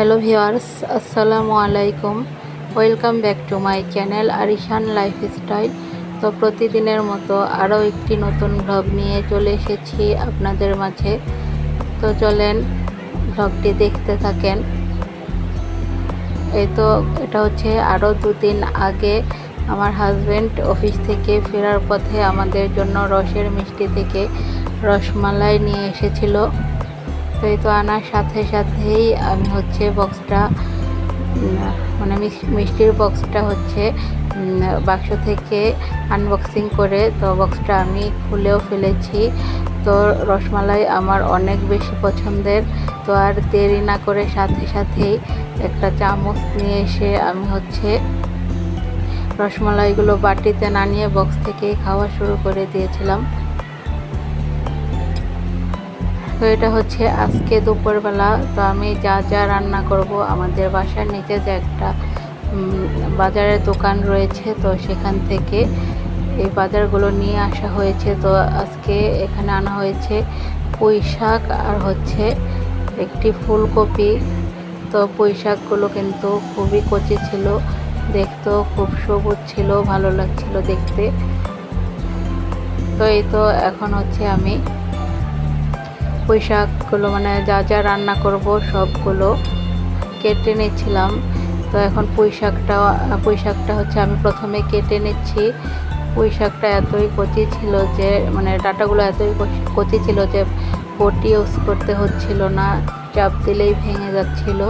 Hello viewers, আসসালামু আলাইকুম। Welcome back to my channel Arishan lifestyle. তো প্রতিদিনের মতো আরও একটি নতুন ব্লগ নিয়ে চলে এসেছি আপনাদের মাঝে। তো চলেন ব্লগটি দেখতে থাকেন। এটা হচ্ছে আরও দুদিন আগে আমার হাজব্যান্ড অফিস থেকে ফেরার পথে আমাদের জন্য রসের মিষ্টি থেকে রসমালাই নিয়ে এসেছিল। তো এই তো আনার সাথে সাথেই আমি হচ্ছে বক্সটা মানে মিষ্টির বক্সটা হচ্ছে বাক্স থেকে আনবক্সিং করে তো বক্সটা আমি খুলেও ফেলেছি। তো রসমালাই আমার অনেক বেশি পছন্দের। তো আর দেরি না করে সাথে সাথেই একটা চামচ নিয়ে এসে আমি হচ্ছে রসমালাইগুলো বাটিতে না নিয়ে বক্স থেকেই খাওয়া শুরু করে দিয়েছিলাম। তো এটা হচ্ছে আজকে দুপুরবেলা। তো আমি যা যা রান্না করব, আমাদের বাসার নিচে যে একটা বাজারের দোকান রয়েছে, তো সেখান থেকে এই বাজারগুলো নিয়ে আসা হয়েছে। তো আজকে এখানে আনা হয়েছে পুঁই শাক আর হচ্ছে একটি ফুলকপি। তো পুঁই শাকগুলো কিন্তু খুবই কচি ছিল, দেখতেও খুব সবুজ ছিল, ভালো লাগছিল দেখতে। তো এই তো এখন হচ্ছে আমি পুঁই শাকগুলো মানে যা যা রান্না করব সবগুলো কেটে নিচ্ছিলাম। তো এখন পুঁই শাকটা হচ্ছে আমি প্রথমে কেটে নিচ্ছি। পুঁই শাকটা এতই কচি ছিল যে মানে ডাঁটাগুলো এতই কচি ছিল যে বটি ইউজ করতে হচ্ছিল না, চাপ দিলেই ভেঙে যাচ্ছিল।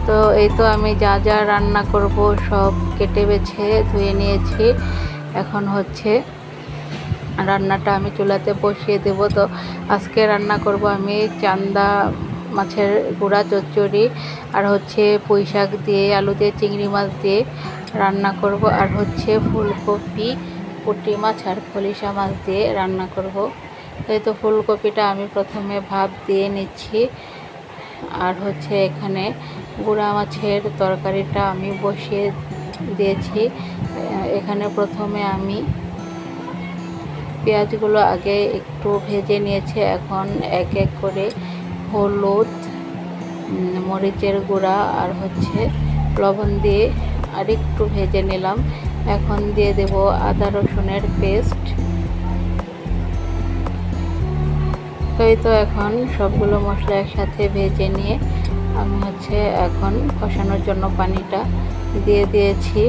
তো এই তো আমি যা যা রান্না করব সব কেটে বেছে ধুয়ে নিয়েছি। এখন হচ্ছে রান্নাটা আমি চুলাতে বসিয়ে দেব। তো আজকে রান্না করব আমি চান্দা মাছের গুঁড়া চচ্চড়ি আর হচ্ছে পুঁই শাক দিয়ে, আলু দিয়ে, চিংড়ি মাছ দিয়ে রান্না করব, আর হচ্ছে ফুলকপি, পুঁটি মাছ আর খলিশা মাছ দিয়ে রান্না করব। এই তো ফুলকপিটা আমি প্রথমে ভাপ দিয়ে নিচ্ছি, আর হচ্ছে এখানে গুঁড়া মাছের তরকারিটা আমি বসিয়ে দিয়েছি। এখানে প্রথমে আমি পেঁয়াজগুলো আগে একটু ভেজে নিয়েছি। এখন এক এক করে হলুদ, মরিচের গুঁড়া আর হচ্ছে লবণ দিয়ে আরেকটু ভেজে নিলাম। এখন দিয়ে দেব আদা রসুনের পেস্ট। তো এই তো এখন সবগুলো মশলা একসাথে ভেজে নিয়ে আমি হচ্ছে এখন কষানোর জন্য পানিটা দিয়ে দিয়েছি।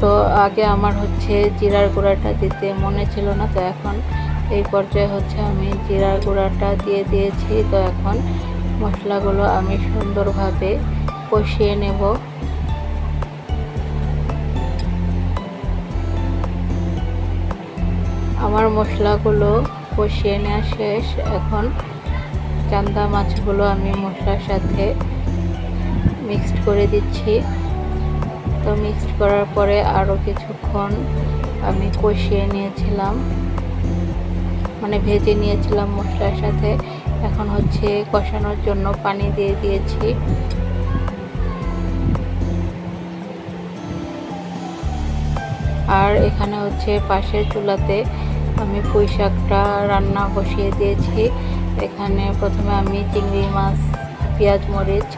তো আগে আমার হচ্ছে জিরার গুঁড়াটা দিতে মনে ছিল না, তো এখন এই পর্যায়ে হচ্ছে আমি জিরার গুঁড়াটা দিয়ে দিয়েছি। তো এখন মশলাগুলো আমি সুন্দরভাবে কষিয়ে নেব। আমার মশলাগুলো কষিয়ে নেওয়া শেষ। এখন চান্দা মাছগুলো আমি মশলার সাথে মিক্সড করে দিচ্ছি। তো মিক্সড করার পরে আরও কিছুক্ষণ আমি কষিয়ে নিয়েছিলাম, মানে ভেজে নিয়েছিলাম মশলার সাথে। এখন হচ্ছে কষানোর জন্য পানি দিয়ে দিয়েছি। আর এখানে হচ্ছে পাশের চুলাতে আমি পুঁই শাকটা রান্না বসিয়ে দিয়েছি। এখানে প্রথমে আমি চিংড়ি মাছ, পেঁয়াজ, মরিচ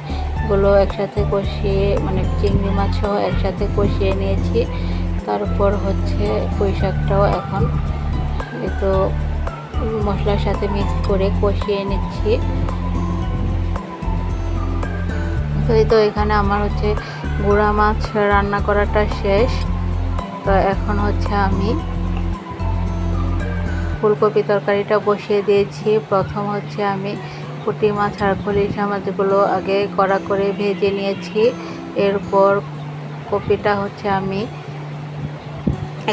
গুলো একসাথে কষিয়ে মানে চিংড়ি মাছও একসাথে কষিয়ে নিয়েছি। তারপর হচ্ছে পুঁই শাকটাও এখন এই তো মশলার সাথে মিক্স করে কষিয়ে নিচ্ছি। তো এই তো এখানে আমার হচ্ছে গুঁড়া মাছ রান্না করাটা শেষ। তো এখন হচ্ছে আমি ফুলকপি তরকারিটা বসিয়ে দিয়েছি। প্রথম হচ্ছে আমি পুঁটি মাছ আর খলিশা মাছগুলো আগে কড়া করে ভেজে নিয়েছি। এরপর কপিটা হচ্ছে আমি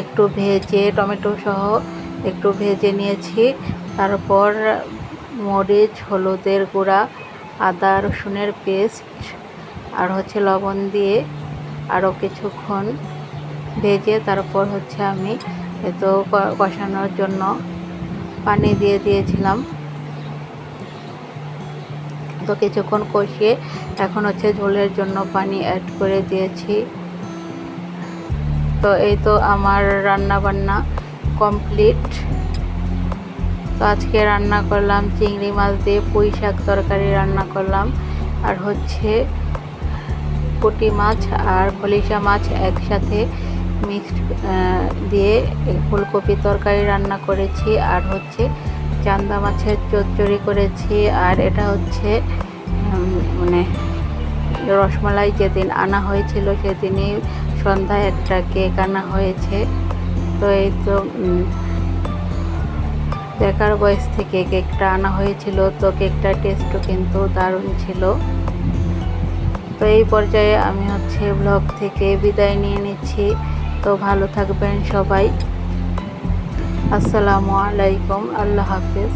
একটু ভেজে টমেটো সহ একটু ভেজে নিয়েছি। তারপর মরিচ, হলুদের গুঁড়া, আদা রসুনের পেস্ট আর হচ্ছে লবণ দিয়ে আরও কিছুক্ষণ ভেজে তারপর হচ্ছে আমি এতো কষানোর জন্য পানি দিয়ে দিয়েছিলাম। তো কিছুক্ষণ কষিয়ে এখন হচ্ছে ঝোলের জন্য পানি অ্যাড করে দিয়েছি। তো এই তো আমার রান্না বান্না কমপ্লিট। তো আজকে রান্না করলাম চিংড়ি মাছ দিয়ে পুঁই শাক তরকারি রান্না করলাম, আর হচ্ছে পুঁটি মাছ আর খলিশা মাছ একসাথে মিক্সড দিয়ে ফুলকপি তরকারি রান্না করেছি, আর হচ্ছে চান্দা মাছের চচ্চড়ি করেছি। আর এটা হচ্ছে মানে রসমালাই যেদিন আনা হয়েছিল সেদিনই সন্ধ্যায় একটা কেক আনা হয়েছে। তো এই তো বেকার বয়স থেকে কেকটা আনা হয়েছিল, তো কেকটার টেস্টও কিন্তু দারুণ ছিল। তো এই পর্যায়ে আমি হচ্ছে ব্লগ থেকে বিদায় নিয়ে নিচ্ছি। তো ভালো থাকবেন সবাই। আসসালামু আলাইকুম, আল্লাহ হাফেজ।